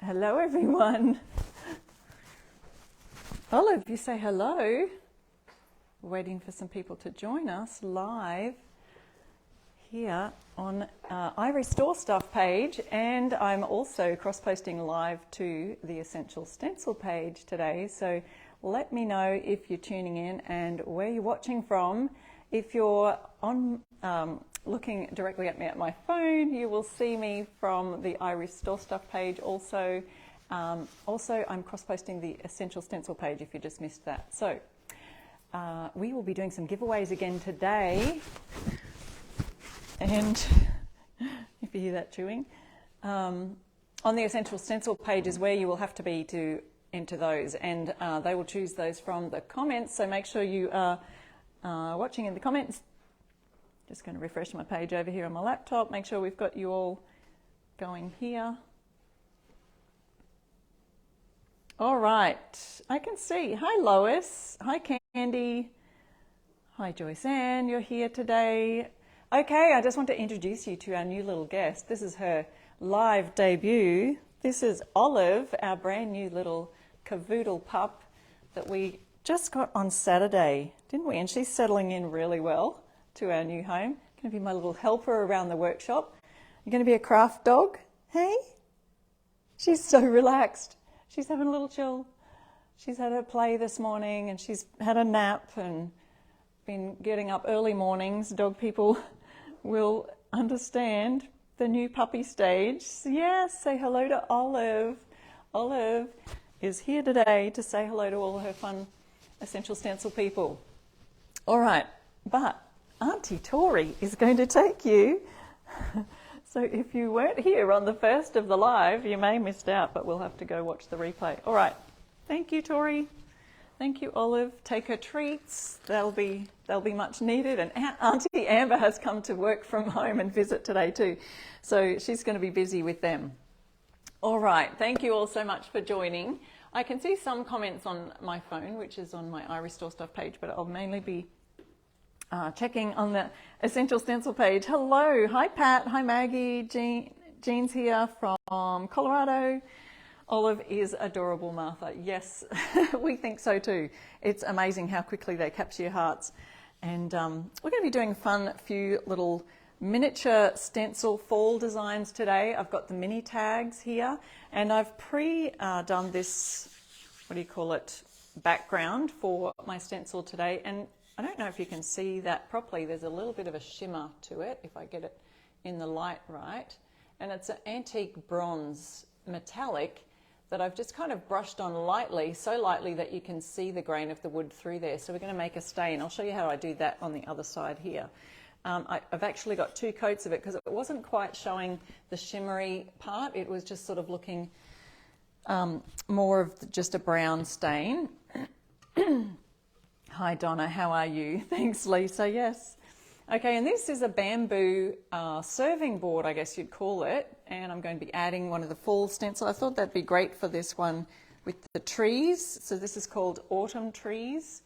Hello, everyone. Olive, you say hello. We're waiting for some people to join us live here on I Restore Stuff page, and I'm also cross-posting live to the Essential Stencil page today. So let me know if you're tuning in and where you're watching from. If you're on looking directly at me at my phone, you will see me from the I Restore Stuff page. Also, I'm cross-posting the Essential Stencil page if you just missed that. So we will be doing some giveaways again today. And if you hear that chewing, on the Essential Stencil page is where you will have to be to enter those, and they will choose those from the comments. So make sure you are watching in the comments. Just going to refresh my page over here on my laptop. Make sure we've got you all going here. All right, I can see. Hi, Lois. Hi, Candy. Hi, Joyce Ann. You're here today. Okay, I just want to introduce you to our new little guest. This is her live debut. This is Olive, our brand new little cavoodle pup that we just got on Saturday, didn't we? And she's settling in really well to our new home. Going to be my little helper around the workshop. You're going to be a craft dog, hey? She's so relaxed. She's having a little chill. She's had her play this morning and she's had a nap and been getting up early mornings. Dog people will understand the new puppy stage. Yes, say hello to Olive. Olive is here today to say hello to all her fun Essential Stencil people. All right, but Auntie Tori is going to take you. So if you weren't here on the first of the live, you may have missed out, but we'll have to go watch the replay. All right, thank you, Tori. Thank you, Olive. Take her treats. They'll be much needed. And Auntie Amber has come to work from home and visit today too. So she's going to be busy with them. All right. Thank you all so much for joining. I can see some comments on my phone, which is on my I Restore Stuff page, but I'll mainly be checking on the Essential Stencil page. Hello. Hi, Pat. Hi, Maggie. Jean's here from Colorado. Olive is adorable, Martha. Yes, we think so too. It's amazing how quickly they capture your hearts. And we're going to be doing a fun few little miniature stencil fall designs today. I've got the mini tags here, and I've done this, what do you call it, background for my stencil today. And I don't know if you can see that properly. There's a little bit of a shimmer to it, if I get it in the light right. And it's an antique bronze metallic that I've just kind of brushed on lightly, so lightly that you can see the grain of the wood through there. So we're going to make a stain. I'll show you how I do that on the other side here. I've actually got 2 coats of it because it wasn't quite showing the shimmery part. It was just sort of looking more of just a brown stain. Hi, Donna. How are you? Thanks, Lisa. Yes. Okay, and this is a bamboo serving board, I guess you'd call it, and I'm going to be adding one of the fall stencil. I thought that'd be great for this one with the trees. So this is called Autumn Trees,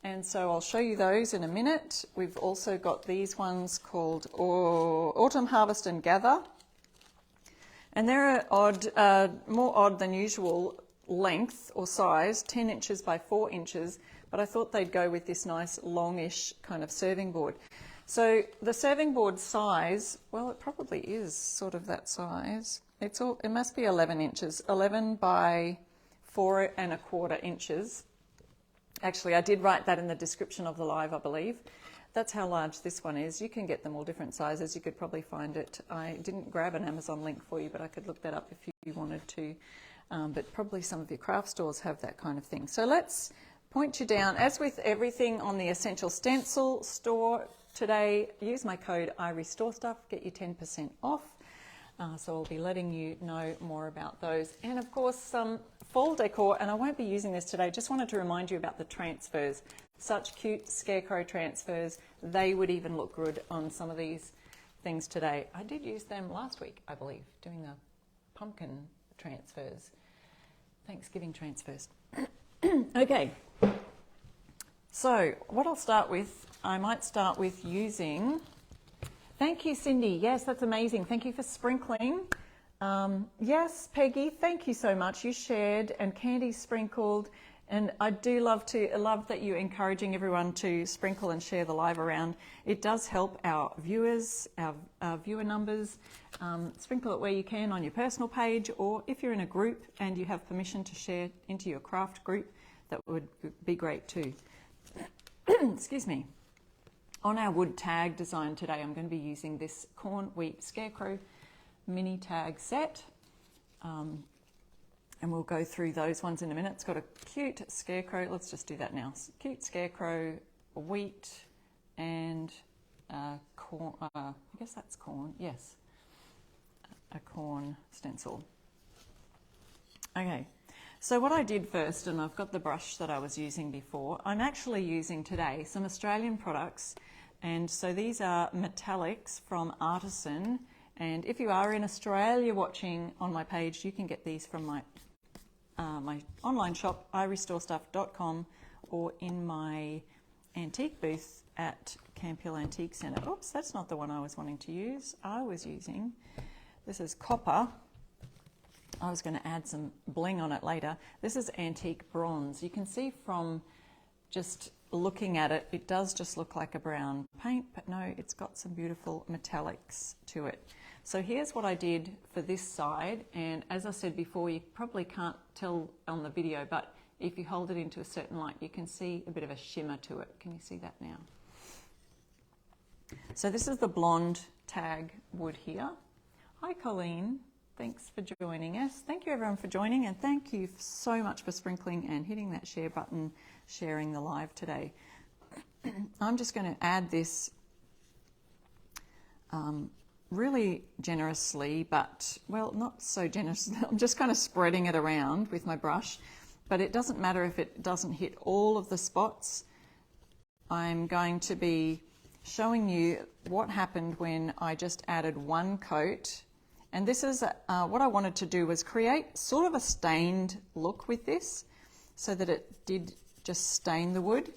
and so I'll show you those in a minute. We've also got these ones called Autumn Harvest and Gather, and they're more odd than usual length or size, 10 inches by 4 inches, but I thought they'd go with this nice longish kind of serving board. So the serving board size, well, it probably is sort of that size. It must be 11 inches, 11 by 4¼ inches. Actually, I did write that in the description of the live, I believe. That's how large this one is. You can get them all different sizes. You could probably find it. I didn't grab an Amazon link for you, but I could look that up if you wanted to. But probably some of your craft stores have that kind of thing. So let's point you down. As with everything on the Essential Stencil store today, use my code IRestoreStuff, get you 10% off. So I'll be letting you know more about those. And of course, some fall decor, and I won't be using this today, just wanted to remind you about the transfers. Such cute scarecrow transfers. They would even look good on some of these things today. I did use them last week, I believe, doing the pumpkin transfers, Thanksgiving transfers. Okay, so what I'll start with, I might start with using, thank you, Cindy. Yes, that's amazing. Thank you for sprinkling Yes, Peggy, thank you so much. You shared and Candy sprinkled, and I love that you're encouraging everyone to sprinkle and share the live around. It does help our viewers, our viewer numbers. Sprinkle it where you can on your personal page, or if you're in a group and you have permission to share into your craft group, that would be great too. Excuse me. On our wood tag design today, I'm going to be using this corn, wheat, scarecrow mini tag set, and we'll go through those ones in a minute. It's got a cute scarecrow. Let's just do that now. Cute scarecrow, wheat, and corn. I guess that's corn. Yes, a corn stencil. Okay, so what I did first, and I've got the brush that I was using before, I'm actually using today some Australian products, and so these are metallics from Artisan. And if you are in Australia watching on my page, you can get these from my online shop, irestorestuff.com, or in my antique booth at Camp Hill Antique Centre. Oops, that's not the one I was wanting to use. I was using, this is copper. I was going to add some bling on it later. This is antique bronze. You can see from just looking at it, it does just look like a brown paint, but no, it's got some beautiful metallics to it. So here's what I did for this side, and as I said before, you probably can't tell on the video, but if you hold it into a certain light, you can see a bit of a shimmer to it. Can you see that now? So this is the blonde tag wood here. Hi Colleen, thanks for joining us. Thank you everyone for joining, and thank you so much for sprinkling and hitting that share button, sharing the live today. I'm just going to add this really generously, but, well, not so generously. I'm just kind of spreading it around with my brush, but it doesn't matter if it doesn't hit all of the spots. I'm going to be showing you what happened when I just added one coat. And this is what I wanted to do was create sort of a stained look with this, so that it did just stain the wood.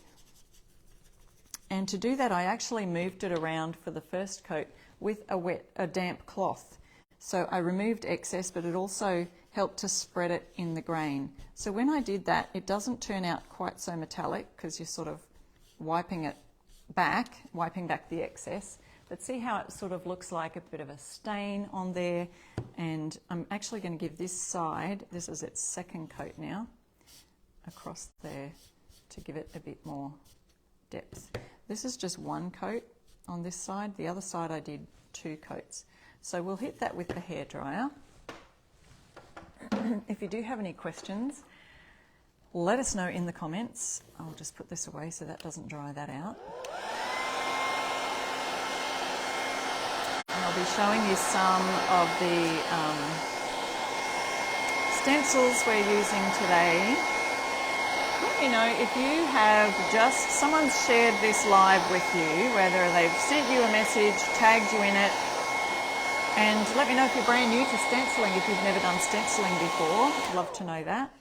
And to do that, I actually moved it around for the first coat with a damp cloth. So I removed excess, but it also helped to spread it in the grain. So when I did that, it doesn't turn out quite so metallic, because you're sort of wiping back the excess. But see how it sort of looks like a bit of a stain on there. And I'm actually going to give this side, this is its second coat now, across there to give it a bit more depth. This is just one coat on this side. The other side I did 2 coats. So we'll hit that with the hairdryer. If you do have any questions, let us know in the comments. I'll just put this away so that doesn't dry that out. And I'll be showing you some of the stencils we're using today. Let me know if you have someone's shared this live with you, whether they've sent you a message, tagged you in it, and let me know if you're brand new to stenciling, if you've never done stenciling before. I'd love to know that.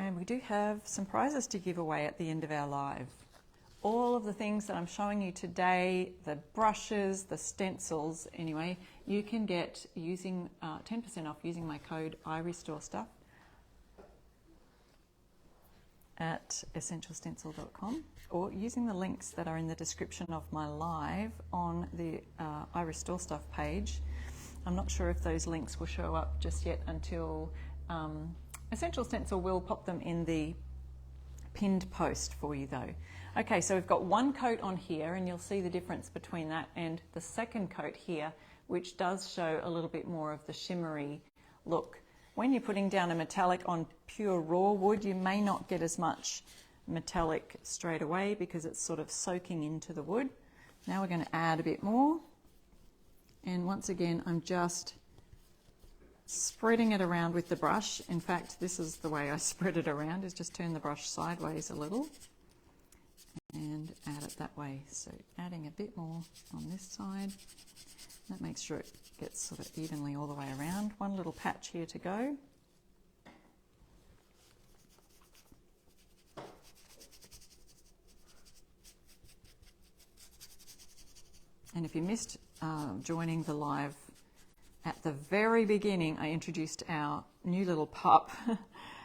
And we do have some prizes to give away at the end of our live. All of the things that I'm showing you today, the brushes, the stencils, anyway, you can get using 10% off using my code iRestoreStuff at essentialstencil.com, or using the links that are in the description of my live on the iRestoreStuff page. I'm not sure if those links will show up just yet until Essential Stencil will pop them in the pinned post for you though. Okay, so we've got one coat on here, and you'll see the difference between that and the second coat here, which does show a little bit more of the shimmery look. When you're putting down a metallic on pure raw wood, you may not get as much metallic straight away because it's sort of soaking into the wood. Now we're going to add a bit more. And once again, I'm just spreading it around with the brush. In fact, this is the way I spread it around, is just turn the brush sideways a little and add it that way. So adding a bit more on this side. That makes sure it gets sort of evenly all the way around. One little patch here to go. And if you missed joining the live at the very beginning, I introduced our new little pup.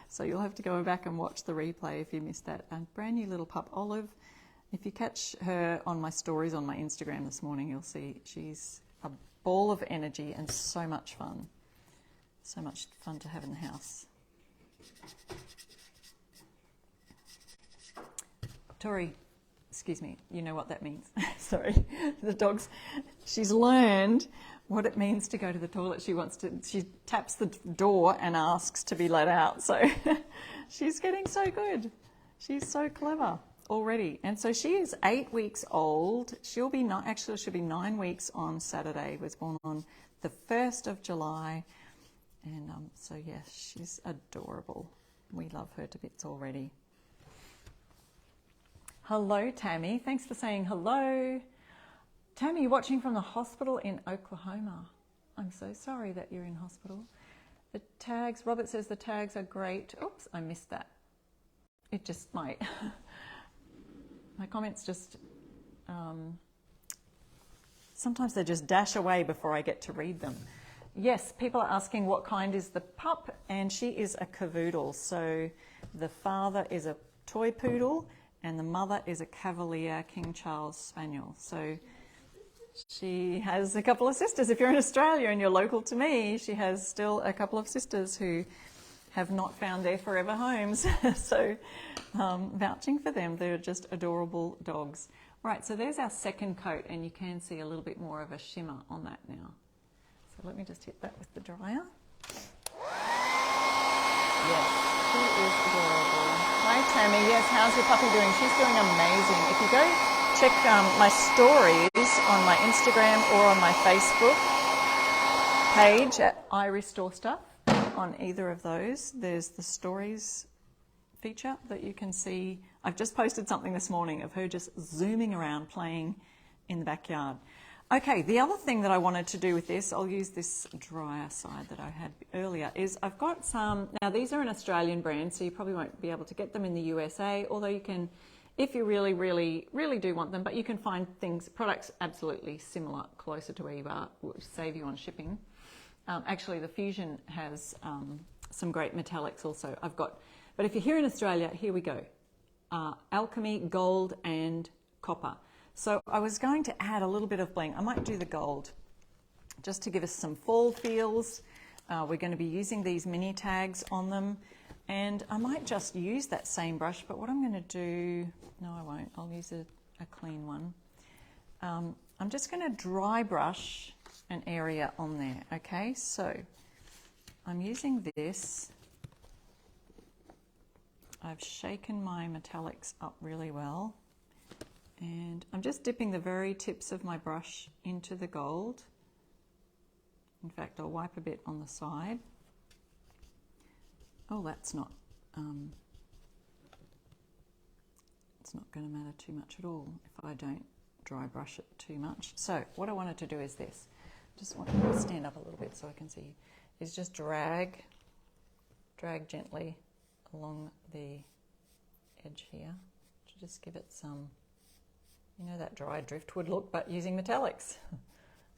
So you'll have to go back and watch the replay if you missed that. A brand new little pup, Olive. If you catch her on my stories on my Instagram this morning, you'll see she's a ball of energy and so much fun. So much fun to have in the house. Tori, excuse me, you know what that means. Sorry, the dog's, she's learned what it means to go to the toilet. She taps the door and asks to be let out. So she's getting so good. She's so clever already. And so she is 8 weeks old. She'll be 9 weeks on Saturday. Was born on the 1st of July. And so yes, she's adorable. We love her to bits already. Hello, Tammy. Thanks for saying hello. Tammy, you're watching from the hospital in Oklahoma. I'm so sorry that you're in hospital. The tags, Robert says the tags are great. Oops, I missed that. It just might. My comments just, sometimes they just dash away before I get to read them. Yes, people are asking what kind is the pup, and she is a cavoodle. So the father is a toy poodle, and the mother is a Cavalier King Charles Spaniel. So she has a couple of sisters. If you're in Australia and you're local to me, she has still a couple of sisters who have not found their forever homes. So vouching for them, they're just adorable dogs. Right, so there's our second coat, and you can see a little bit more of a shimmer on that now. So let me just hit that with the dryer. Yes, she is adorable. Hi Tammy, yes, how's your puppy doing? She's doing amazing. If you go check my stories on my Instagram or on my Facebook page at I Restore Stuff, on either of those, there's the stories feature that you can see. I've just posted something this morning of her just zooming around playing in the backyard. Okay, the other thing that I wanted to do with this, I'll use this drier side that I had earlier, is I've got some, now these are an Australian brand, so you probably won't be able to get them in the USA, although you can, if you really, really, really do want them, but you can find products absolutely similar, closer to where you are, which save you on shipping. Actually, the Fusion has some great metallics also. But if you're here in Australia, here we go. Alchemy, gold and copper. So I was going to add a little bit of bling. I might do the gold just to give us some fall feels. We're going to be using these mini tags on them, and I might just use that same brush, but what I'm going to do, no I won't, I'll use a clean one. I'm just going to dry brush an area on there, okay? So I'm using this. I've shaken my metallics up really well. And I'm just dipping the very tips of my brush into the gold. In fact, I'll wipe a bit on the side. Oh, that's not, it's not going to matter too much at all if I don't dry brush it too much. So what I wanted to do is this. Just want to stand up a little bit so I can see. Is just drag gently along the edge here to just give it some, you know, that dry driftwood look, but using metallics.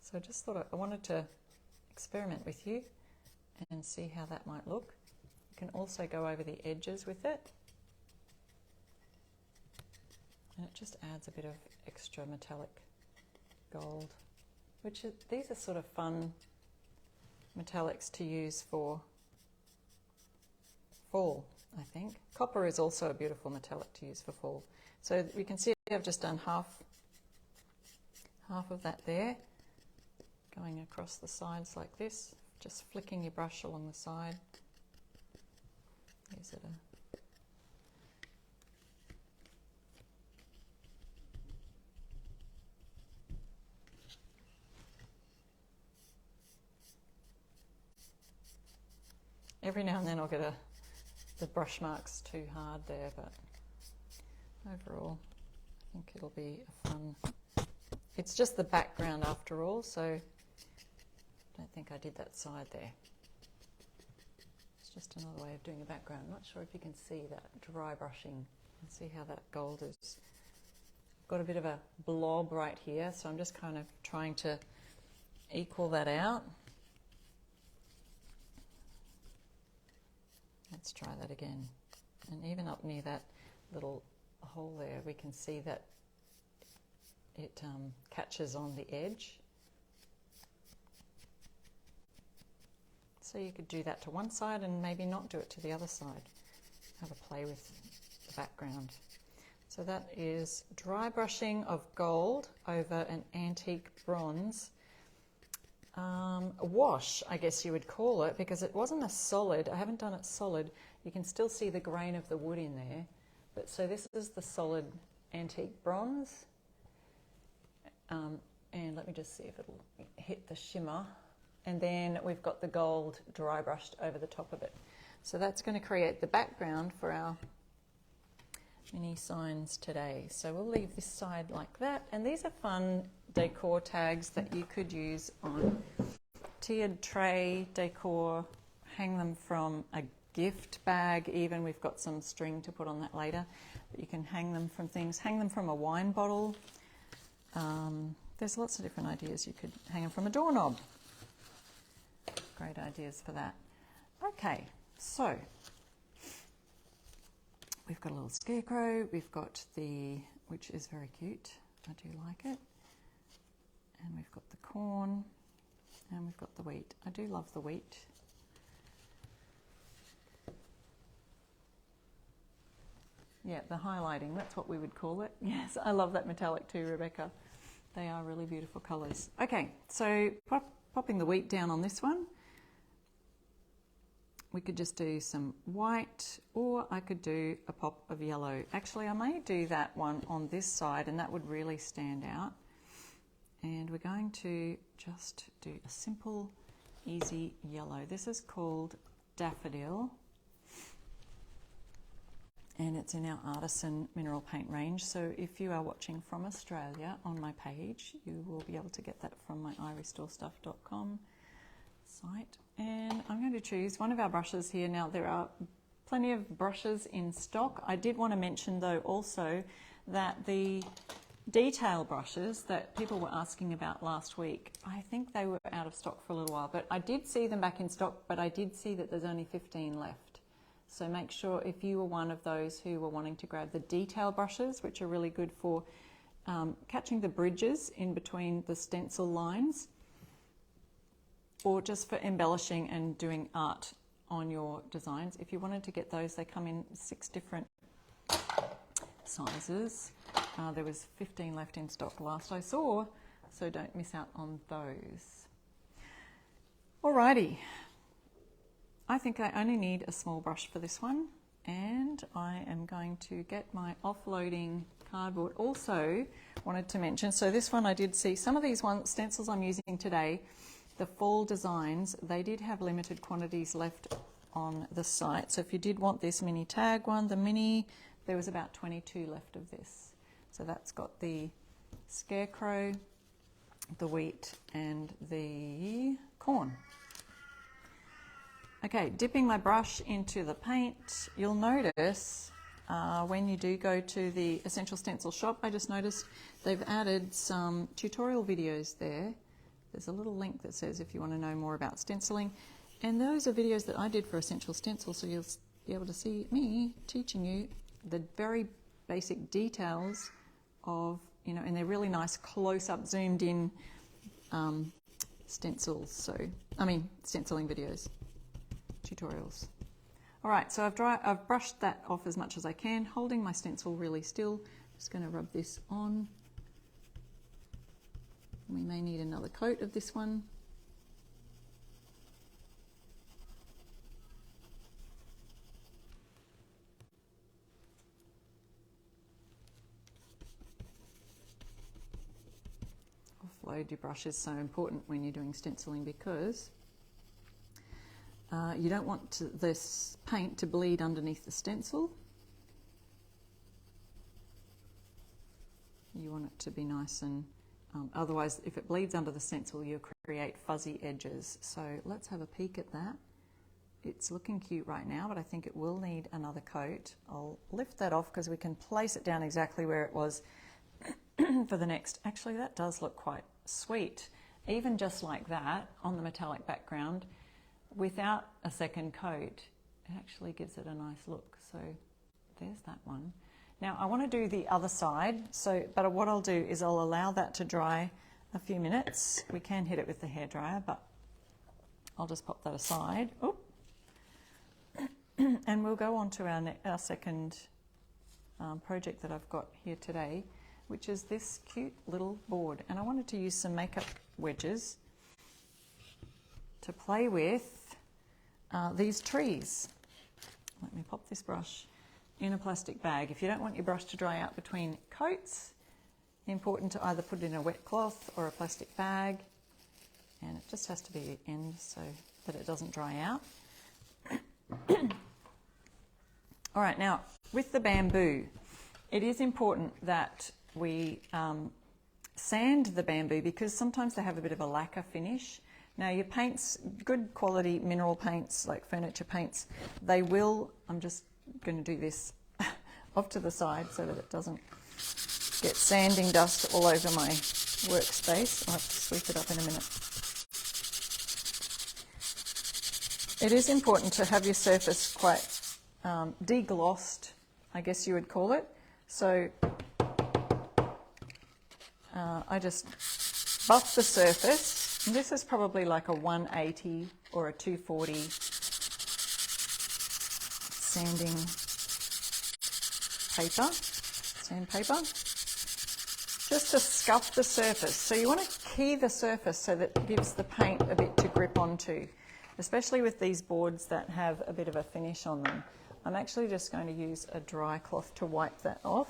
So I just thought I wanted to experiment with you and see how that might look. You can also go over the edges with it. And it just adds a bit of extra metallic gold, these are sort of fun metallics to use for fall, I think. Copper is also a beautiful metallic to use for fall. So we can see I've just done half of that there, going across the sides like this, just flicking your brush along the side. Is it every now and then I'll get the brush marks too hard there, but overall I think it'll be a fun, it's just the background after all, so I don't think I did that side there. It's just another way of doing a background. I'm not sure if you can see that dry brushing and see how that gold is. I've got a bit of a blob right here, so I'm just kind of trying to equal that out. Let's try that again. And even up near that little hole there, we can see that it catches on the edge. So you could do that to one side and maybe not do it to the other side. Have a play with the background. So that is dry brushing of gold over an antique bronze. A wash, I guess you would call it, because it wasn't a solid. I haven't done it solid. You can still see the grain of the wood in there. But so this is the solid antique bronze. And let me just see if it'll hit the shimmer. And then we've got the gold dry brushed over the top of it. So that's going to create the background for our mini signs today. So we'll leave this side like that. And these are fun decor tags that you could use on tiered tray decor, hang them from a gift bag even. We've got some string to put on that later. But you can hang them from things, hang them from a wine bottle. There's lots of different ideas. You could hang them from a doorknob. Great ideas for that. Okay, so we've got a little scarecrow. We've got which is very cute. I do like it. And we've got the corn, and we've got the wheat. I do love the wheat. Yeah, the highlighting, that's what we would call it. Yes, I love that metallic too, Rebecca. They are really beautiful colours. Okay, so popping the wheat down on this one. We could just do some white, or I could do a pop of yellow. Actually, I may do that one on this side, and that would really stand out. And we're going to just do a simple, easy yellow. This is called Daffodil, and it's in our Artisan Mineral Paint range. So if you are watching from Australia on my page, you will be able to get that from my irestorestuff.com site. And I'm going to choose one of our brushes here. Now, there are plenty of brushes in stock. I did want to mention, though, also that the detail brushes that people were asking about last week, I think they were out of stock for a little while, but I did see them back in stock, but I did see that there's only 15 left. So make sure if you were one of those who were wanting to grab the detail brushes, which are really good for catching the bridges in between the stencil lines, or just for embellishing and doing art on your designs. If you wanted to get those, they come in 6 different sizes. There was 15 left in stock last I saw, so don't miss out on those. Alrighty, I think I only need a small brush for this one, and I am going to get my offloading cardboard. Also wanted to mention, so this one I did see, some of these stencils I'm using today, the fall designs, they did have limited quantities left on the site. So if you did want this mini tag one, the mini, there was about 22 left of this. So that's got the scarecrow, the wheat, and the corn. Okay, dipping my brush into the paint, you'll notice when you do go to the Essential Stencil shop, I just noticed they've added some tutorial videos there. There's a little link that says if you want to know more about stenciling. And those are videos that I did for Essential Stencil, so you'll be able to see me teaching you the very basic details of, you know, and they're really nice close-up, zoomed-in stencils. So, I mean, stenciling videos, tutorials. All right, so I've brushed that off as much as I can, holding my stencil really still. Just going to rub this on. We may need another coat of this one. Offload your brush is so important when you're doing stenciling, because you don't want this paint to bleed underneath the stencil. You want it to be nice and otherwise, if it bleeds under the stencil, you'll create fuzzy edges. So let's have a peek at that. It's looking cute right now, but I think it will need another coat. I'll lift that off because we can place it down exactly where it was for the next. Actually, that does look quite sweet. Even just like that on the metallic background, without a second coat, it actually gives it a nice look. So there's that one. Now I want to do the other side, but what I'll do is I'll allow that to dry a few minutes. We can hit it with the hairdryer, but I'll just pop that aside. Oh. And we'll go on to our second project that I've got here today, which is this cute little board. And I wanted to use some makeup wedges to play with these trees. Let me pop this brush in a plastic bag. If you don't want your brush to dry out between coats, important to either put it in a wet cloth or a plastic bag, and it just has to be the end so that it doesn't dry out. All right, now with the bamboo, it is important that we sand the bamboo because sometimes they have a bit of a lacquer finish. Now your paints, good quality mineral paints like furniture paints, they will, I'm just going to do this off to the side so that it doesn't get sanding dust all over my workspace. I'll have to sweep it up in a minute. It is important to have your surface quite deglossed, I guess you would call it. So I just buff the surface. And this is probably like a 180 or a 240 sanding paper, sandpaper, just to scuff the surface. So you want to key the surface so that it gives the paint a bit to grip onto, especially with these boards that have a bit of a finish on them. I'm actually just going to use a dry cloth to wipe that off,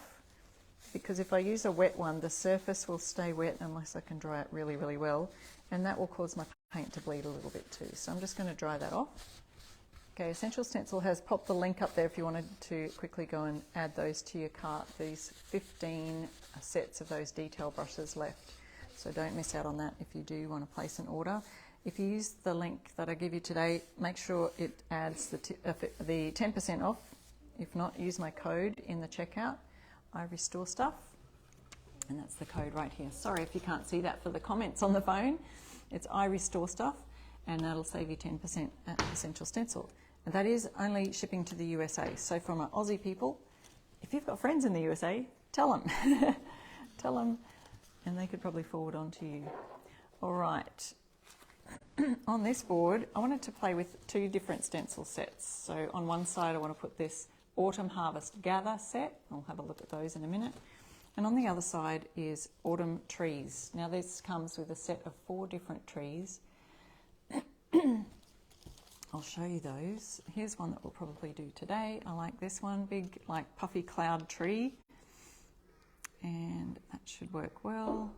because if I use a wet one, the surface will stay wet unless I can dry it really, really well, and that will cause my paint to bleed a little bit too. So I'm just going to dry that off. Okay, Essential Stencil has popped the link up there if you wanted to quickly go and add those to your cart. These 15 sets of those detail brushes left, so don't miss out on that if you do want to place an order. If you use the link that I give you today, make sure it adds the 10% off. If not, use my code in the checkout, I Restore Stuff, and that's the code right here. Sorry if you can't see that for the comments on the phone. It's I Restore Stuff, and that'll save you 10% at Essential Stencil. And that is only shipping to the USA. So for my Aussie people, if you've got friends in the USA, tell them. Tell them, and they could probably forward on to you. All right. On this board, I wanted to play with two different stencil sets. So on one side, I want to put this Autumn Harvest Gather set. I'll have a look at those in a minute. And on the other side is Autumn Trees. Now this comes with a set of 4 different trees. I'll show you those. Here's one that we'll probably do today. I like this one, big like puffy cloud tree. And that should work well.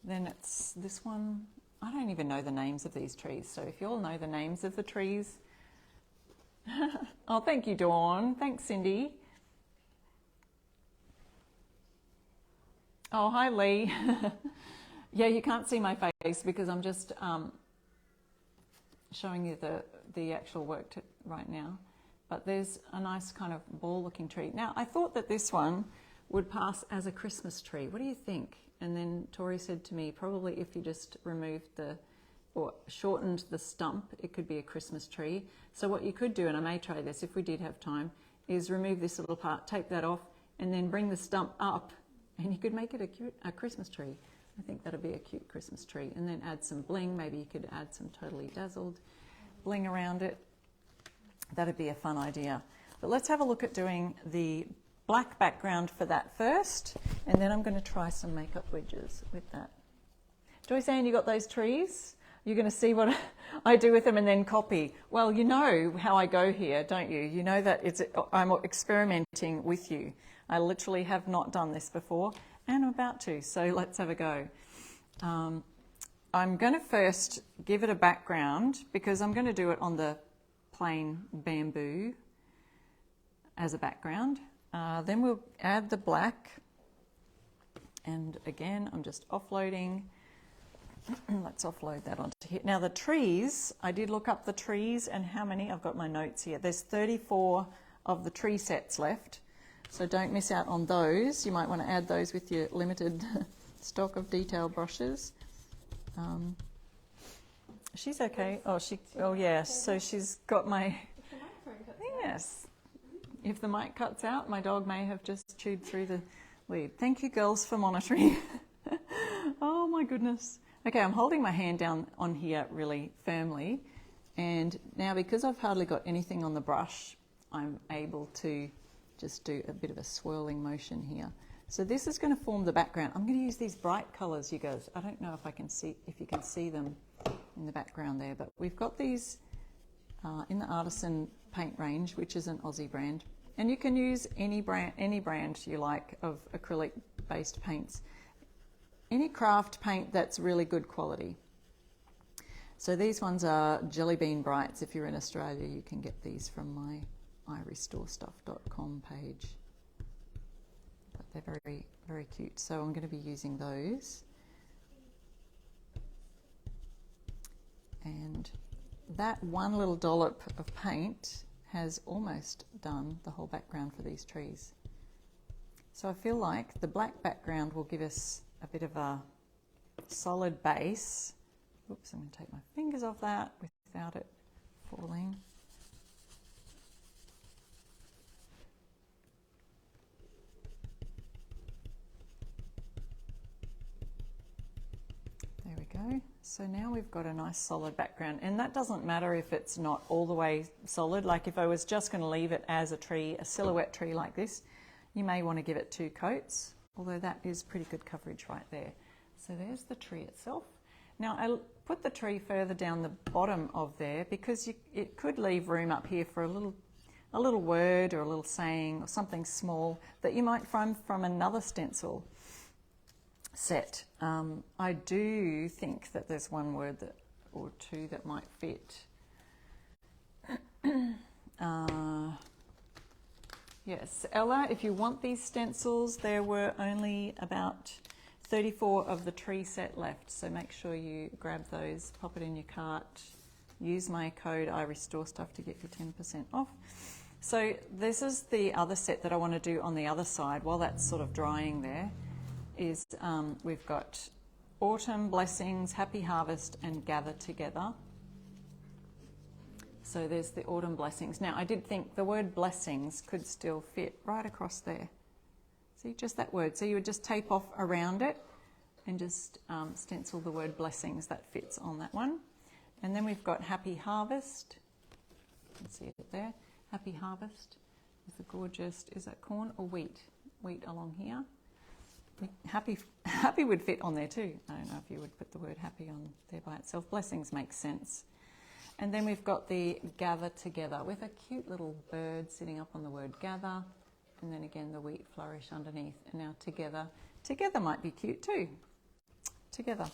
Then it's this one. I don't even know the names of these trees, so if you all know the names of the trees. Oh, thank you, Dawn. Thanks, Cindy. Oh, hi, Lee. Yeah, you can't see my face because I'm just showing you the actual work right now. But there's a nice kind of ball-looking tree. Now, I thought that this one would pass as a Christmas tree. What do you think? And then Tori said to me, probably if you just removed or shortened the stump, it could be a Christmas tree. So what you could do, and I may try this if we did have time, is remove this little part, take that off, and then bring the stump up, and you could make it a Christmas tree. I think that'd be a cute Christmas tree. And then add some bling. Maybe you could add some Totally Dazzled bling around it. That'd be a fun idea. But let's have a look at doing the black background for that first, and then I'm going to try some makeup wedges with that. Joyce Ann, you got those trees? You're going to see what I do with them and then copy. Well, you know how I go here, don't you? You know that I'm experimenting with you. I literally have not done this before, and I'm about to, so let's have a go. I'm going to first give it a background because I'm going to do it on the plain bamboo as a background. Then we'll add the black, and again I'm just offloading. Let's offload that onto here. Now the trees, I did look up the trees and how many, I've got my notes here. There's 34 of the tree sets left, so don't miss out on those. You might want to add those with your limited stock of detail brushes. She's okay. Oh yes. So she's got my, yes. If the mic cuts out, my dog may have just chewed through the lead. Thank you, girls, for monitoring. Oh my goodness. Okay, I'm holding my hand down on here really firmly. And now because I've hardly got anything on the brush, I'm able to just do a bit of a swirling motion here. So this is going to form the background. I'm going to use these bright colours, you guys. I don't know if you can see them in the background there, but we've got these in the Artisan paint range, which is an Aussie brand. And you can use any brand you like of acrylic-based paints. Any craft paint that's really good quality. So these ones are Jelly Bean Brights. If you're in Australia, you can get these from my irestorestuff.com page. But they're very, very cute. So I'm going to be using those. And that one little dollop of paint has almost done the whole background for these trees. So I feel like the black background will give us a bit of a solid base. Oops, I'm going to take my fingers off that without it falling. There we go. So now we've got a nice solid background, and that doesn't matter if it's not all the way solid. Like if I was just going to leave it as a tree, a silhouette tree like this, you may want to give it 2 coats, although that is pretty good coverage right there. So there's the tree itself. Now I put the tree further down the bottom of there because it could leave room up here for a little word or a little saying or something small that you might find from another stencil set. I do think that there's one word or two that might fit. Yes, Ella, if you want these stencils, there were only about 34 of the tree set left, so make sure you grab those, pop it in your cart, use my code iRestoreStuff to get you 10% off. So this is the other set that I want to do on the other side while that's sort of drying there. Is we've got Autumn Blessings, Happy Harvest and Gather Together. So there's the Autumn Blessings. Now I did think the word blessings could still fit right across there. See, just that word. So you would just tape off around it and just stencil the word blessings. That fits on that one. And then we've got Happy Harvest. You can see it there. Happy Harvest with the gorgeous, is that corn or wheat? Wheat along here. Happy would fit on there too. I don't know if you would put the word happy on there by itself. Blessings makes sense. And then we've got the Gather Together with a cute little bird sitting up on the word gather. And then again, the wheat flourish underneath. And now together. Together might be cute too. Together.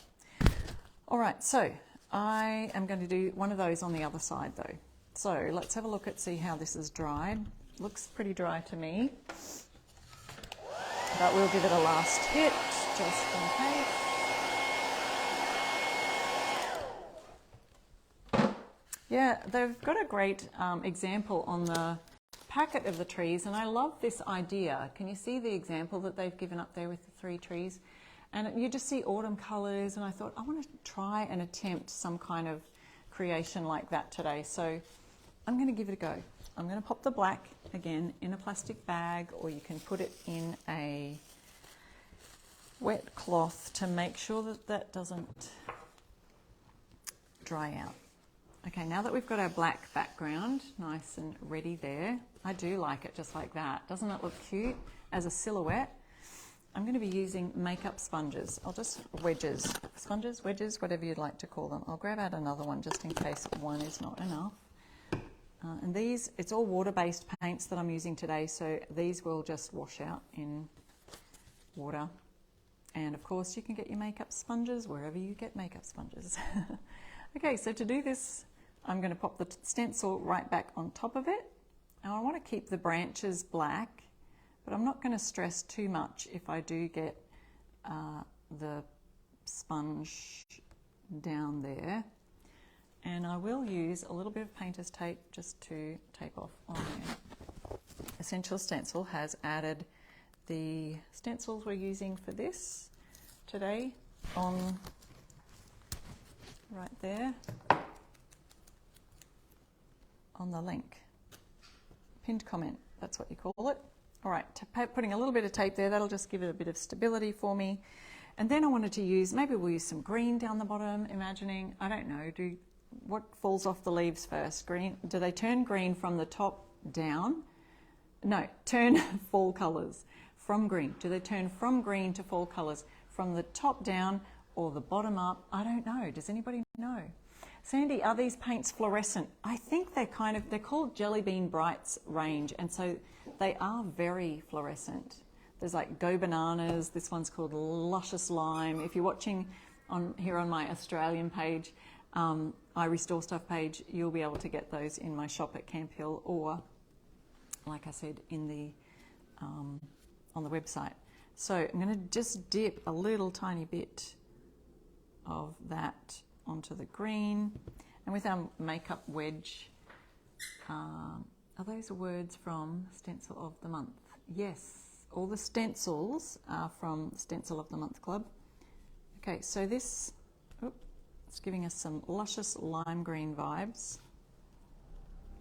All right, so I am going to do one of those on the other side though. So let's have a look at see how this is dried. Looks pretty dry to me. But we'll give it a last hit, just in case. Yeah, they've got a great example on the packet of the trees, and I love this idea. Can you see the example that they've given up there with the 3 trees? And you just see autumn colours, and I thought I want to try and attempt some kind of creation like that today. So I'm going to give it a go. I'm going to pop the black again in a plastic bag, or you can put it in a wet cloth to make sure that that doesn't dry out. Okay, now that we've got our black background nice and ready there, I do like it just like that. Doesn't it look cute as a silhouette? I'm going to be using makeup sponges. I'll just sponges, wedges, whatever you'd like to call them. I'll grab out another one just in case one is not enough. And these, it's all water-based paints that I'm using today, so these will just wash out in water. And of course, you can get your makeup sponges wherever you get makeup sponges. Okay, so to do this, I'm going to pop the stencil right back on top of it. Now I want to keep the branches black, but I'm not going to stress too much if I do get the sponge down there. And I will use a little bit of painter's tape just to tape off on there. Essential Stencil has added the stencils we're using for this today on right there. on the link. Pinned comment, that's what you call it. All right, putting a little bit of tape there, that'll just give it a bit of stability for me. And then I wanted to use, maybe we'll use some green down the bottom, imagining, I don't know, what falls off the leaves first? Green? Do they turn green from the top down? No, turn fall colours from green. Do they turn from green to fall colours from the top down or the bottom up? I don't know. Does anybody know? Sandy, are these paints fluorescent? I think they're called Jelly Bean Brights range, and so they are very fluorescent. There's like Go Bananas, this one's called Luscious Lime. If you're watching here on my Australian page, I Restore Stuff page, you'll be able to get those in my shop at Camp Hill, or like I said, in the on the website. So I'm going to just dip a little tiny bit of that onto the green, and with our makeup wedge, are those words from Stencil of the Month? Yes, all the stencils are from Stencil of the Month Club. Okay, so this, it's giving us some luscious lime green vibes.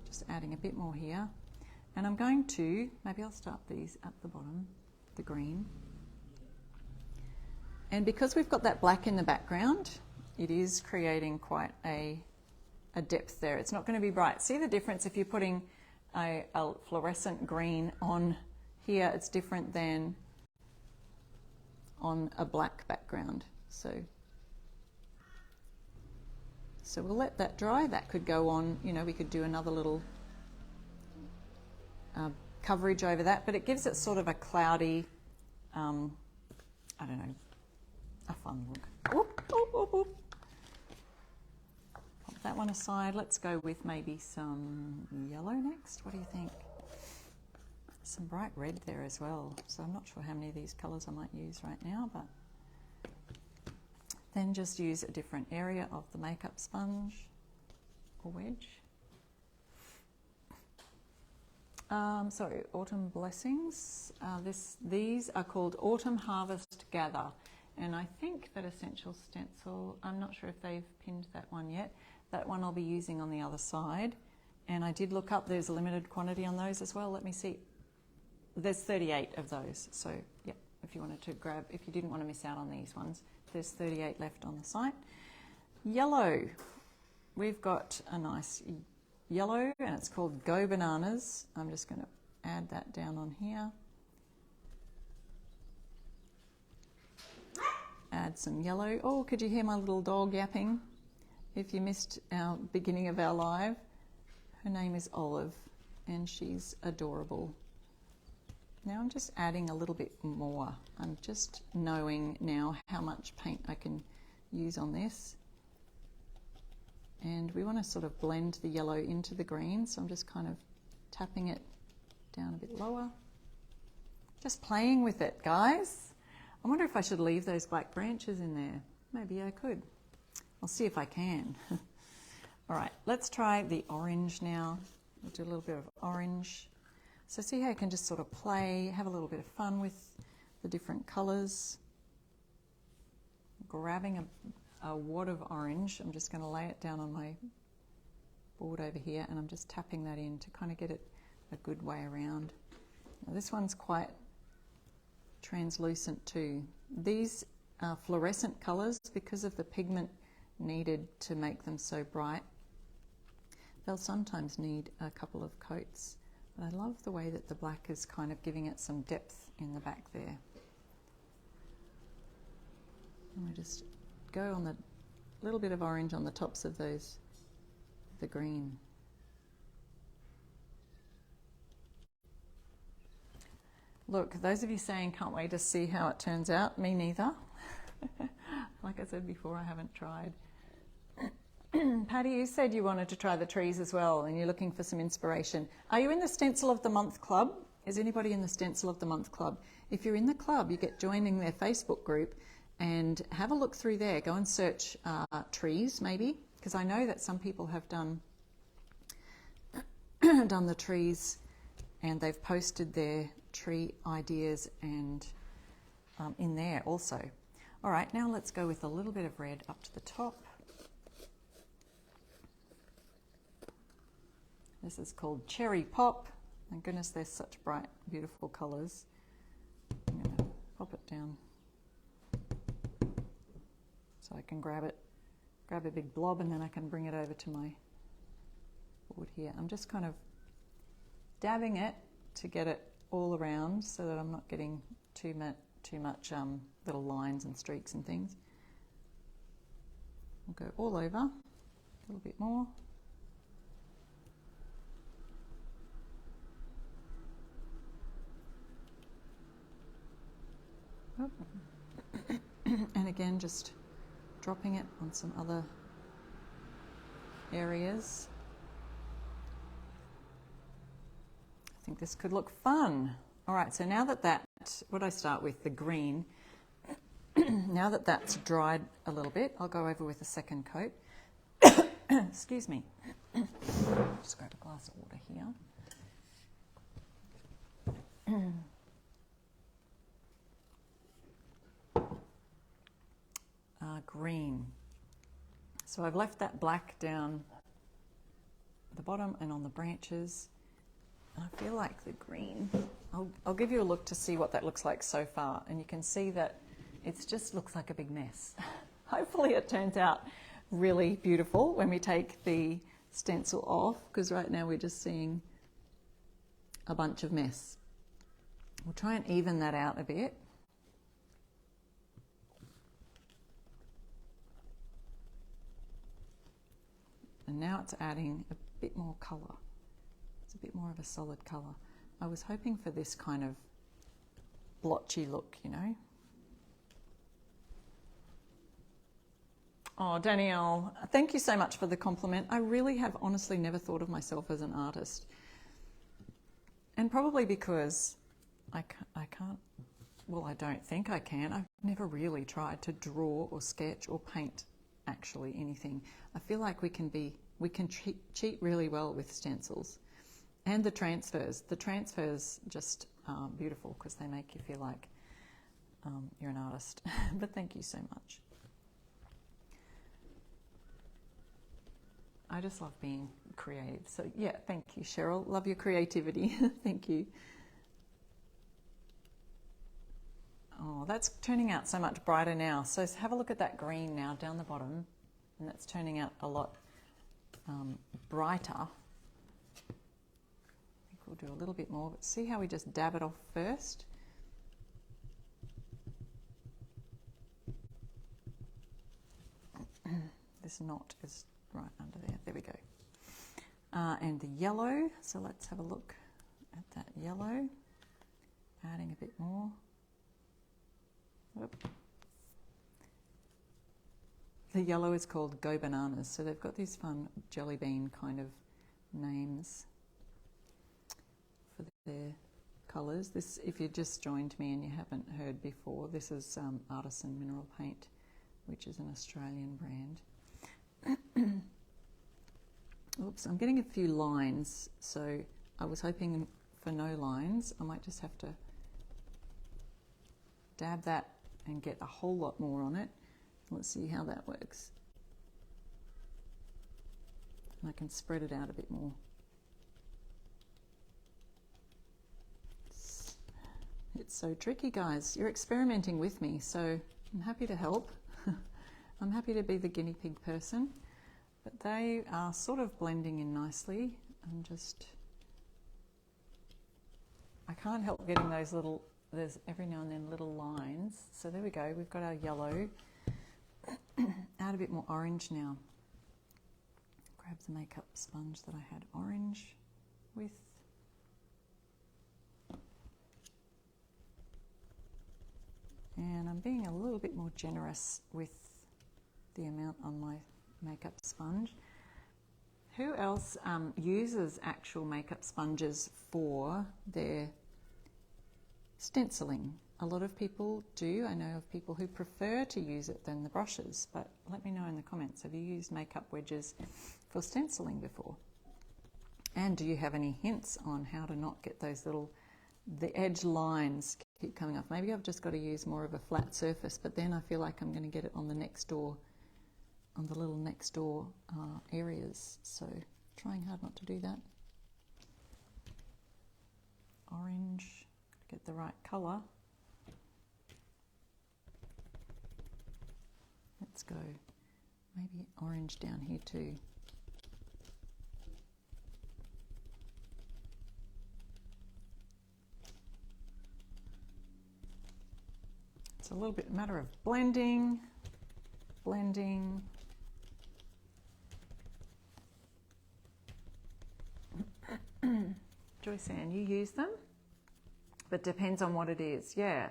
Just adding a bit more here. And I'm going to, maybe I'll start these at the bottom, the green. And because we've got that black in the background, it is creating quite a depth there. It's not going to be bright. See the difference if you're putting a fluorescent green on here, it's different than on a black background. So we'll let that dry. That could go on, you know, we could do another little coverage over that, but it gives it sort of a cloudy, I don't know, a fun look. Oop, oop, oop, oop. Pop that one aside. Let's go with maybe some yellow next. What do you think? Some bright red there as well. So I'm not sure how many of these colours I might use right now, but then just use a different area of the makeup sponge or wedge. Sorry, Autumn Blessings. These are called Autumn Harvest Gather, and I think that Essential Stencil, I'm not sure if they've pinned that one yet. That one I'll be using on the other side, and I did look up, there's a limited quantity on those as well. Let me see. There's 38 of those, so yeah, if you wanted to grab, if you didn't want to miss out on these ones, there's 38 left on the site. Yellow, we've got a nice yellow, and it's called Go Bananas. I'm just going to add that down on here. Add some yellow. Oh, could you hear my little dog yapping? If you missed our beginning of our live, her name is Olive, and she's adorable. Now I'm just adding a little bit more. I'm just knowing now how much paint I can use on this. And we want to sort of blend the yellow into the green, so I'm just kind of tapping it down a bit lower. Just playing with it, guys. I wonder if I should leave those black branches in there. Maybe I could. I'll see if I can. All right, let's try the orange now. We'll do a little bit of orange. So see how I can just sort of play, have a little bit of fun with the different colours. Grabbing a wad of orange, I'm just going to lay it down on my board over here, and I'm just tapping that in to kind of get it a good way around. Now this one's quite translucent too. These are fluorescent colours because of the pigment needed to make them so bright. They'll sometimes need a couple of coats. But I love the way that the black is kind of giving it some depth in the back there. And we just go on the little bit of orange on the tops of those, the green. Look, those of you saying can't wait to see how it turns out, me neither. Like I said before, I haven't tried. Patty, you said you wanted to try the trees as well, and you're looking for some inspiration. Are you in the Stencil of the Month Club? Is anybody in the Stencil of the Month Club? If you're in the club, you get joining their Facebook group and have a look through there. Go and search trees, maybe, because I know that some people have done the trees, and they've posted their tree ideas and in there also. All right, now let's go with a little bit of red up to the top. This is called Cherry Pop. Thank goodness they're such bright, beautiful colours. I'm going to pop it down so I can grab a big blob, and then I can bring it over to my board here. I'm just kind of dabbing it to get it all around so that I'm not getting too much little lines and streaks and things. I'll go all over, a little bit more. Oh. And again, just dropping it on some other areas. I think this could look fun. All right, so now that what I start with, the green, now that that's dried a little bit, I'll go over with a second coat. Excuse me. Just grab a glass of water here. Green. So I've left that black down the bottom and on the branches. And I feel like the green, I'll give you a look to see what that looks like so far, and you can see that it just looks like a big mess. Hopefully it turns out really beautiful when we take the stencil off, because right now we're just seeing a bunch of mess. We'll try and even that out a bit. And now it's adding a bit more colour. It's a bit more of a solid colour. I was hoping for this kind of blotchy look, you know. Oh, Danielle, thank you so much for the compliment. I really have honestly never thought of myself as an artist. And probably because I can't, well, I don't think I can. I've never really tried to draw or sketch or paint actually anything. I feel like we can cheat really well with stencils. And the transfers just are beautiful because they make you feel like you're an artist. But thank you so much. I just love being creative. So yeah, thank you, Cheryl. Love your creativity. Thank you. Oh, that's turning out so much brighter now. So have a look at that green now down the bottom, and that's turning out a lot brighter. I think we'll do a little bit more, but see how we just dab it off first. This knot is right under there. There we go. And the yellow. So let's have a look at that yellow. Adding a bit more. Whoop. The yellow is called Go Bananas. So they've got these fun jelly bean kind of names for their colours. This, if you just joined me and you haven't heard before, this is Artisan Mineral Paint, which is an Australian brand. Oops, I'm getting a few lines, so I was hoping for no lines. I might just have to dab that and get a whole lot more on it. Let's see how that works. And I can spread it out a bit more. It's so tricky, guys. You're experimenting with me, so I'm happy to help. I'm happy to be the guinea pig person, but they are sort of blending in nicely. I can't help getting those little, there's every now and then little lines. So there we go, we've got our yellow. Add a bit more orange now. Grab the makeup sponge that I had orange with. And I'm being a little bit more generous with the amount on my makeup sponge. Who else uses actual makeup sponges for their stenciling? A lot of people do. I know of people who prefer to use it than the brushes, but let me know in the comments, have you used makeup wedges for stenciling before? And do you have any hints on how to not get those little, the edge lines keep coming off? Maybe I've just got to use more of a flat surface, but then I feel like I'm going to get it on the next door, on the little next door areas. So trying hard not to do that. orange, get the right colour. Let's go maybe orange down here too. It's a little bit matter of blending. Joyce Ann, you use them? But depends on what it is. Yeah.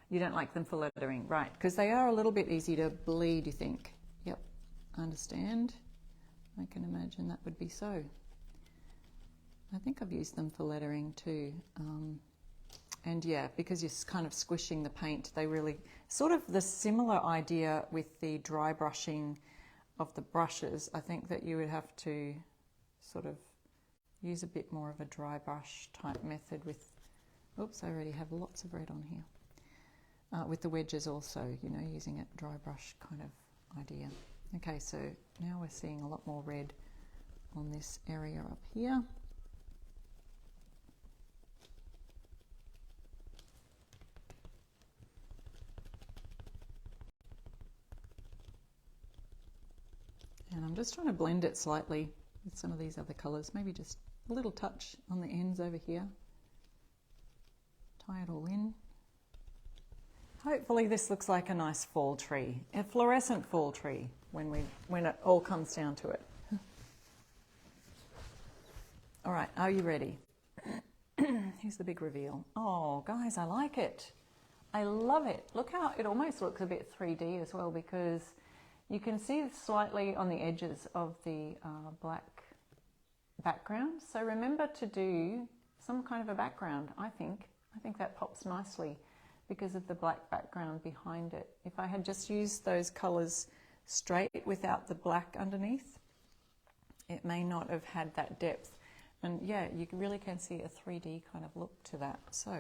You don't like them for lettering, right? Because they are a little bit easy to bleed, you think? Yep, I understand. I can imagine that would be so. I think I've used them for lettering too. And yeah, because you're kind of squishing the paint, they really, sort of the similar idea with the dry brushing of the brushes. I think that you would have to sort of use a bit more of a dry brush type method with, oops, I already have lots of red on here. With the wedges also, you know, using a dry brush kind of idea. Okay, so now we're seeing a lot more red on this area up here. And I'm just trying to blend it slightly with some of these other colours, maybe just a little touch on the ends over here. Tie it all in. Hopefully this looks like a nice fall tree, a fluorescent fall tree when it all comes down to it. All right, are you ready? Here's the big reveal. Oh, guys, I like it. I love it. Look how it almost looks a bit 3D as well, because you can see slightly on the edges of the black background. So remember to do some kind of a background, I think. I think that pops nicely because of the black background behind it. If I had just used those colours straight without the black underneath, it may not have had that depth. And yeah, you really can see a 3D kind of look to that. So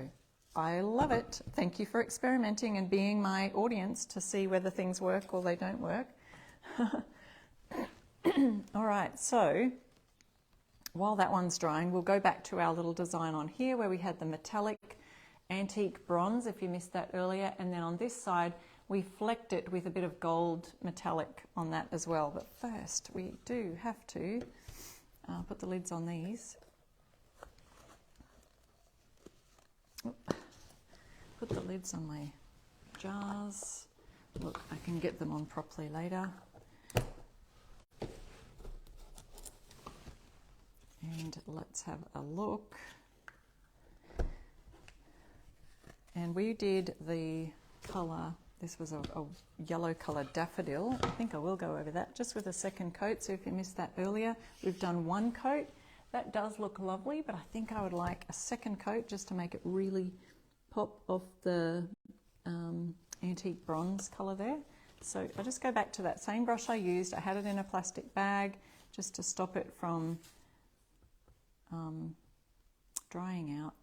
I love it. Thank you for experimenting and being my audience to see whether things work or they don't work. All right, so while that one's drying, we'll go back to our little design on here where we had the metallic antique bronze, if you missed that earlier, and then on this side we flecked it with a bit of gold metallic on that as well. But first we do have to put the lids on these. Put the lids on my jars. Look, I can get them on properly later. And let's have a look. And we did the colour, this was a yellow colour daffodil. I think I will go over that just with a second coat. So if you missed that earlier, we've done one coat. That does look lovely, but I think I would like a second coat just to make it really pop off the antique bronze colour there. So I just go back to that same brush I used. I had it in a plastic bag just to stop it from drying out.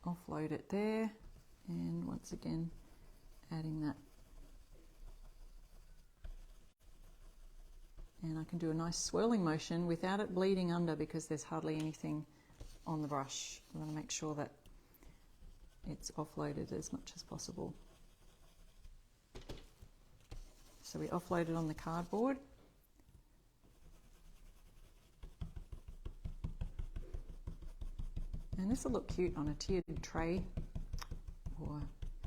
Offload it there, and once again adding that, and I can do a nice swirling motion without it bleeding under because there's hardly anything on the brush. I want to make sure that it's offloaded as much as possible. So we offloaded on the cardboard. And this will look cute on a tiered tray or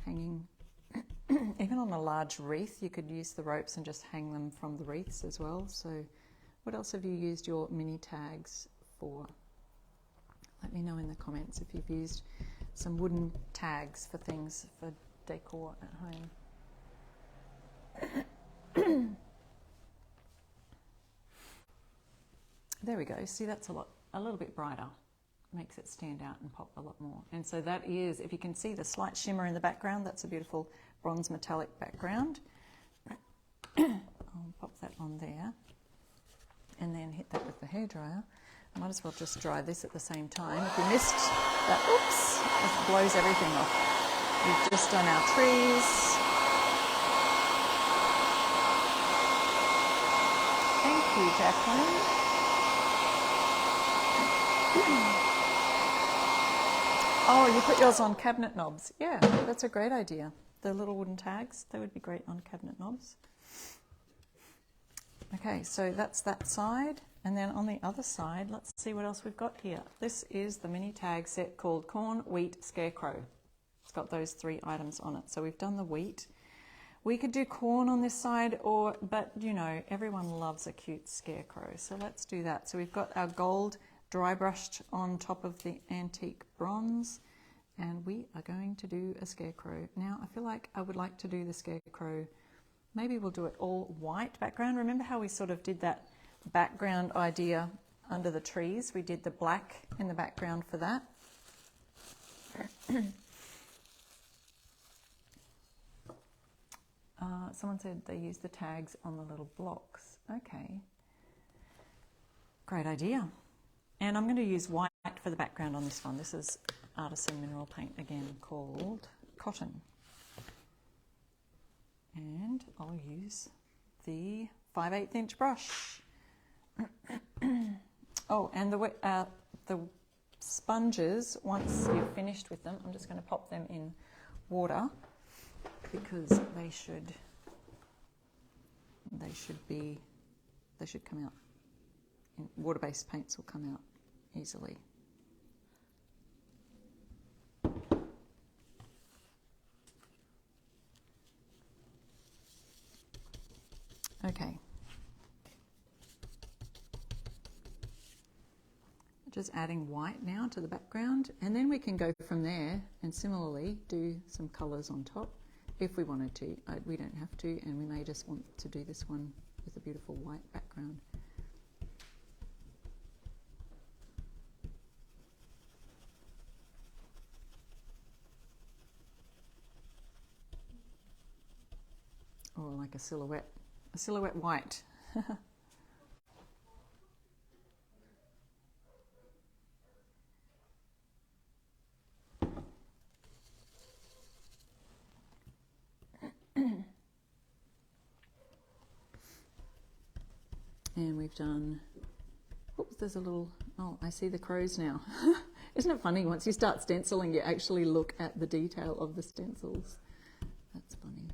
hanging. Even on a large wreath, you could use the ropes and just hang them from the wreaths as well. So what else have you used your mini tags for? Let me know in the comments if you've used some wooden tags for things for decor at home. There we go. See, that's a little bit brighter. Makes it stand out and pop a lot more. And so that is, if you can see the slight shimmer in the background, that's a beautiful bronze metallic background. I'll pop that on there and then hit that with the hairdryer. I might as well just dry this at the same time. If you missed that, oops, it blows everything off. We've just done our trees. Thank you, Jacqueline. Oh, you put yours on cabinet knobs. Yeah, that's a great idea. The little wooden tags, they would be great on cabinet knobs. Okay, so that's that side. And then on the other side, let's see what else we've got here. This is the mini tag set called Corn, Wheat, Scarecrow. It's got those 3 items on it. So we've done the wheat. We could do corn on this side, but you know, everyone loves a cute scarecrow. So let's do that. So we've got our gold dry brushed on top of the antique bronze, and we are going to do a scarecrow. Now, I feel like I would like to do the scarecrow, maybe we'll do it all white background. Remember how we sort of did that background idea under the trees? We did the black in the background for that. Someone said they use the tags on the little blocks. Okay, great idea. And I'm going to use white for the background on this one. This is Artisan Mineral Paint again, called Cotton. And I'll use the 5/8 inch brush. Oh, and the sponges, once you've finished with them, I'm just going to pop them in water because they should come out. Water-based paints will come out easily. Okay. Just adding white now to the background, and then we can go from there and similarly do some colours on top if we wanted to. We don't have to, and we may just want to do this one with a beautiful white background. Or like a silhouette white. And we've done, oops, there's a little, oh, I see the crows now. Isn't it funny? Once you start stenciling, you actually look at the detail of the stencils. That's funny.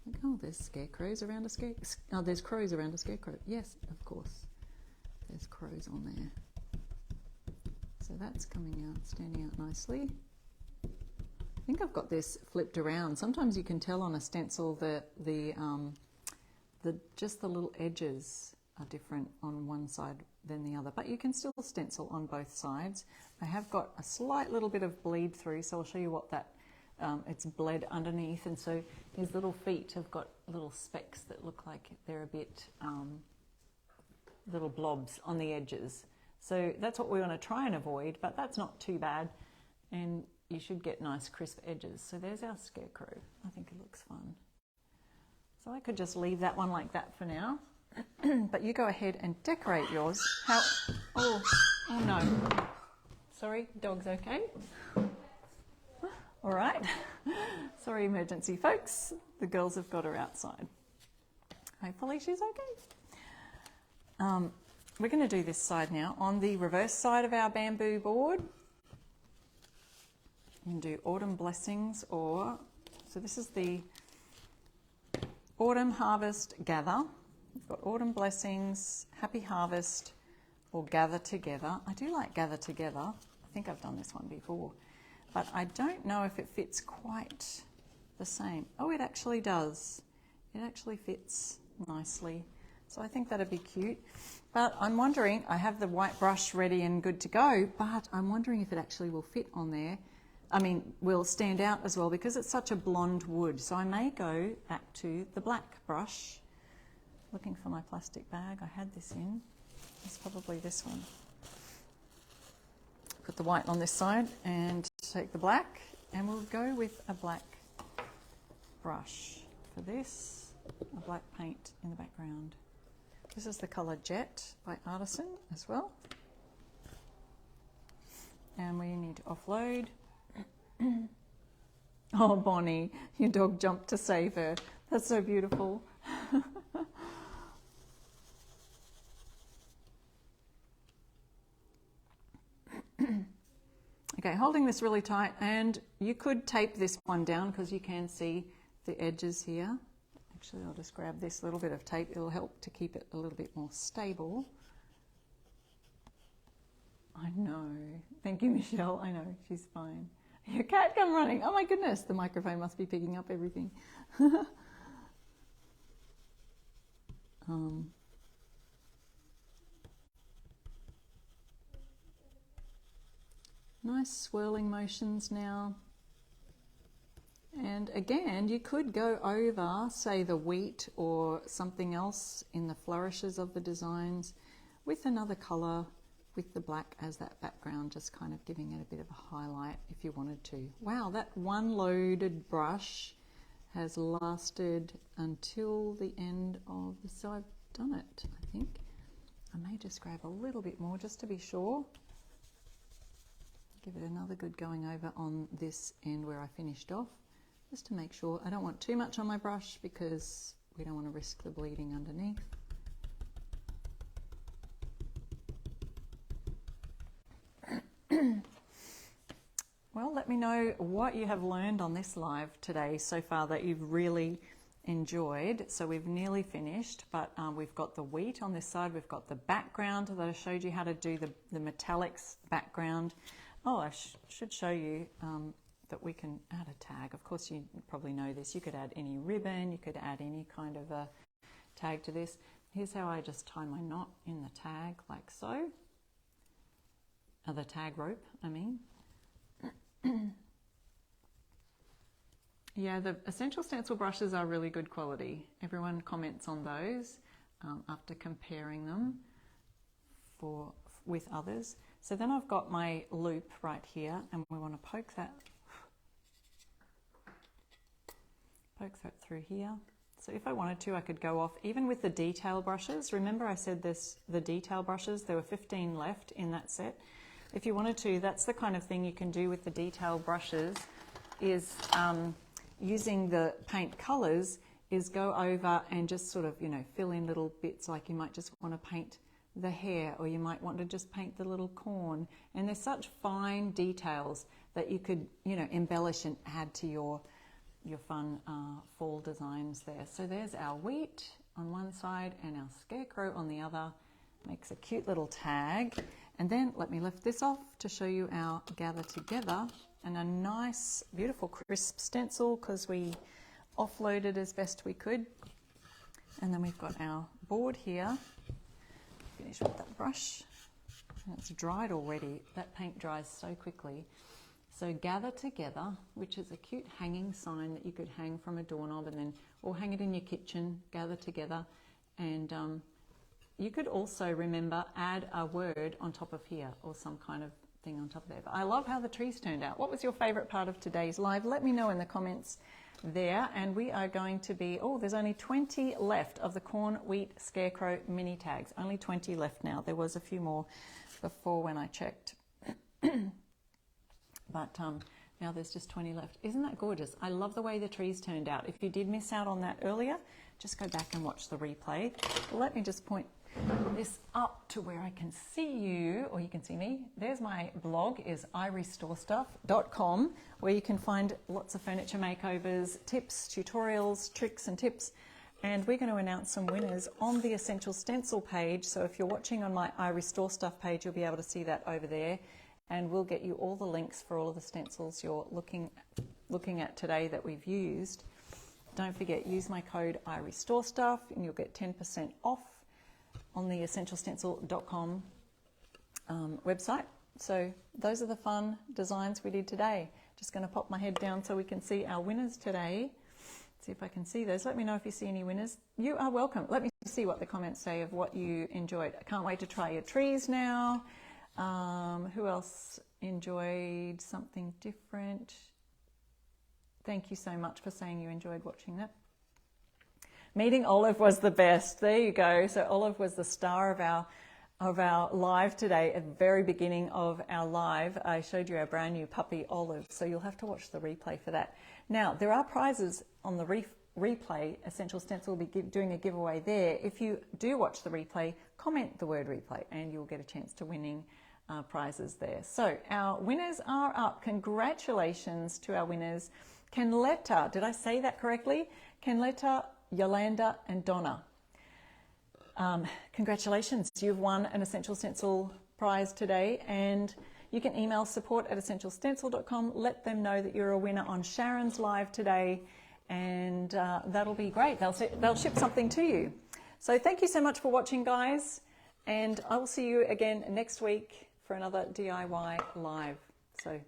Like, oh, there's scarecrows around a scarecrow. Oh, there's crows around a scarecrow. Yes, of course. There's crows on there. So that's coming out, standing out nicely. I think I've got this flipped around. Sometimes you can tell on a stencil that just the little edges are different on one side than the other, but you can still stencil on both sides. I have got a slight little bit of bleed through, so I'll show you what that, it's bled underneath, and so these little feet have got little specks that look like they're a bit little blobs on the edges. So that's what we want to try and avoid, but that's not too bad, and you should get nice crisp edges. So there's our scarecrow. I think it looks fun. So I could just leave that one like that for now. But you go ahead and decorate yours. Oh no. Sorry, dog's okay? All right. Sorry, emergency folks. The girls have got her outside. Hopefully she's okay. We're going to do this side now. On the reverse side of our bamboo board, you can do Autumn Blessings, so this is the Autumn Harvest Gather. We've got Autumn Blessings, Happy Harvest, or Gather Together. I do like Gather Together. I think I've done this one before, but I don't know if it fits quite the same. Oh, it actually does. It actually fits nicely. So I think that'd be cute. But I'm wondering, I have the white brush ready and good to go, but I'm wondering if it actually will fit on there. I mean, will stand out as well because it's such a blonde wood. So I may go back to the black brush. Looking for my plastic bag. I had this in. It's probably this one. Put the white on this side and take the black, and we'll go with a black brush for this, a black paint in the background. This is the colour Jet by Artisan as well. And we need to offload. Oh, Bonnie, your dog jumped to save her. That's so beautiful. holding this really tight, and you could tape this one down because you can see the edges here. Actually, I'll just grab this little bit of tape. It'll help to keep it a little bit more stable. I know. Thank you, Michelle. I know, she's fine. Your cat come running. Oh my goodness, the microphone must be picking up everything. Nice swirling motions now. And again, you could go over, say, the wheat or something else in the flourishes of the designs with another colour, with the black as that background, just kind of giving it a bit of a highlight if you wanted to. Wow, that one loaded brush has lasted until the end of the, so I've done it, I think. I may just grab a little bit more just to be sure. Give it another good going over on this end where I finished off, just to make sure. I don't want too much on my brush because we don't want to risk the bleeding underneath. Well, let me know what you have learned on this live today so far that you've really enjoyed. So we've nearly finished, but we've got the wheat on this side. We've got the background that I showed you how to do, the metallics background. Oh, I should show you that we can add a tag. Of course, you probably know this. You could add any ribbon. You could add any kind of a tag to this. Here's how I just tie my knot in the tag, like so. The tag rope, I mean. Yeah, the Essential Stencil brushes are really good quality. Everyone comments on those after comparing them with others. So then I've got my loop right here, and we want to poke that through here. So if I wanted to, I could go off even with the detail brushes. Remember I said the detail brushes, there were 15 left in that set. If you wanted to, that's the kind of thing you can do with the detail brushes, is using the paint colors, is go over and just sort of, you know, fill in little bits, like you might just want to paint the hair, or you might want to just paint the little corn. And there's such fine details that you could, you know, embellish and add to your fun fall designs there. So there's our wheat on one side and our scarecrow on the other. Makes a cute little tag. And then let me lift this off to show you our gather together, and a nice, beautiful, crisp stencil because we offloaded as best we could. And then we've got our board here. Finish with that brush. And it's dried already. That paint dries so quickly. So gather together, which is a cute hanging sign that you could hang from a doorknob, and then, or hang it in your kitchen, gather together. And you could also, remember, add a word on top of here, or some kind of thing on top of there. But I love how the trees turned out. What was your favorite part of today's live? Let me know in the comments there. And we are going to be, oh, there's only 20 left of the corn, wheat, scarecrow mini tags. Only 20 left now. There was a few more before when I checked. But now there's just 20 left. Isn't that gorgeous? I love the way the trees turned out. If you did miss out on that earlier, just go back and watch the replay. Let me just point this up to where I can see you, or you can see me. There's my blog, is irestorestuff.com, where you can find lots of furniture makeovers, tips, tutorials, tricks and tips. And we're going to announce some winners on the Essential Stencil page. So if you're watching on my I Restore Stuff page, you'll be able to see that over there. And we'll get you all the links for all of the stencils you're looking at today that we've used. Don't forget, use my code iRestoreStuff and you'll get 10% off on the essentialstencil.com website. So those are the fun designs we did today. Just going to pop my head down so we can see our winners today. See if I can see those. Let me know if you see any winners. You are welcome. Let me see what the comments say of what you enjoyed. I can't wait to try your trees now. Who else enjoyed something different? Thank you so much for saying you enjoyed watching that. Meeting Olive was the best. There you go. So Olive was the star of our live today. At the very beginning of our live, I showed you our brand new puppy Olive. So you'll have to watch the replay for that. Now, there are prizes on the replay. Essential Stencil will be doing a giveaway there. If you do watch the replay, comment the word replay and you'll get a chance to winning prizes there. So our winners are up. Congratulations to our winners. Kenletta, did I say that correctly? Kenletta, Yolanda and Donna. Congratulations, you've won an Essential Stencil prize today, and you can email support@essentialstencil.com. Let them know that you're a winner on Sharon's live today, and that'll be great. They'll ship something to you. So thank you so much for watching, guys, and I will see you again next week for another DIY live. So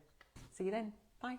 see you then. Bye.